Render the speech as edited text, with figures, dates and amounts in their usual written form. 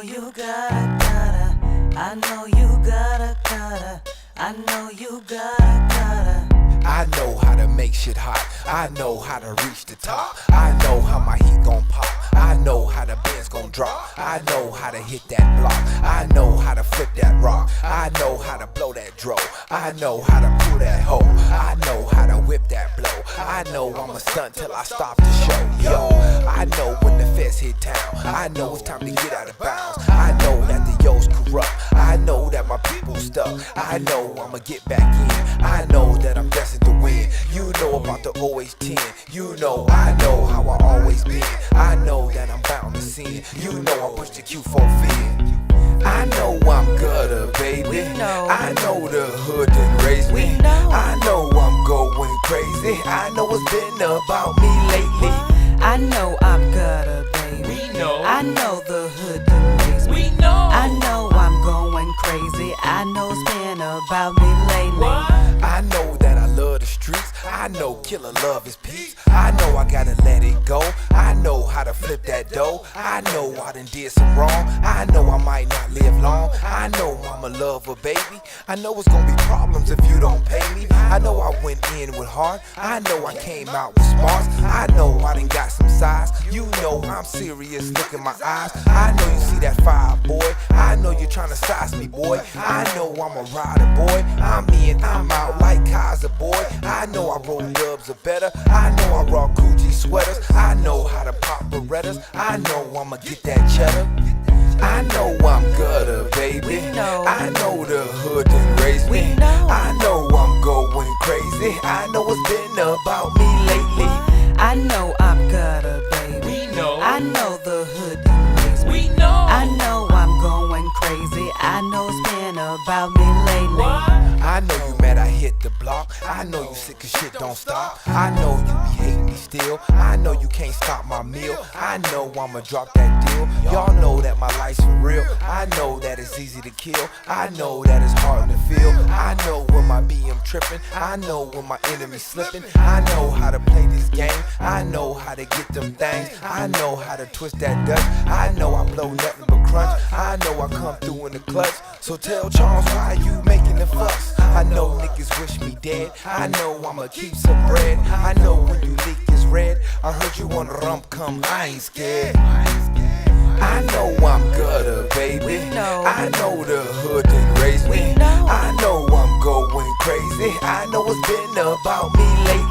you gotta, I know you gotta, I know you gotta. I know how to make shit hot. I know how to reach the top. I know how my heat gon' pop. I know how the Benz gon' drop. I know how to hit that block. I know how to flip that rock. I know how to blow that dro. I know how to pull that hoe. I know how to whip that blow. I know I'ma stunt till I stop the show. Yo, I know when the feds hit town. I know it's time to get out of bounds. I know that the yo's corrupt. I know that my people stuck. I know I'ma get back in. I know that I'm destined to win. You know about the always 10. You know I know how I always been. I know that I'm bound to sin. You know I push the Q4 fin. I know I'm gutter, baby. I know the hood done raised me. I know I'm going crazy. I know it's been about me lately. I know I'm gutter, baby. I know the hood done raised me. I know I'm going crazy. I know it's been about me lately. I know that I love the streets. I know killer love is peace. I know I gotta let it go. I know how to flip that dough. I know I done did some wrong. I know I might not live long. I know I'ma love a baby. I know it's gonna be problems if you don't pay me. I know I went in with heart. I know I came out with smarts. I know I done got some size. You know I'm serious, look in my eyes. I know you see that fire, boy. I know you're trying to size me, boy. I know I'm a rider, boy. I'm in, I'm out like Kaiser, boy. I know I roll dubs are better. I know I rock Gucci sweaters. I know how to pop Berettas. I know I'ma get that cheddar. I know I'm gutter, baby. I know the hood done raised me. I know I'm going crazy. I know it's been about me lately. I know I'm gutter, baby. I know the hood done raised me. I know I'm going crazy. I know it's been about me lately. I know you mad I hit the block. I know you sick of shit don't stop. I know you be hating me still. I know you can't stop my meal. I know I'ma drop that deal. Y'all know that my life's for real. I know that it's easy to kill. I know that it's hard to feel. I know when my BM tripping. I know when my enemy slipping. I know how to play this game. I know how to get them things. I know how to twist that dust. I know I blow nothing but crunch. I know I come through in the clutch. So tell Charles why you making the fuss. I know niggas wish me dead. I know I'ma keep some bread. I know when you leak is red. I heard you want rump come, I ain't scared. I know I'm gutter, baby. I know the hood done raised me. I know I'm going crazy. I know it's been about me lately.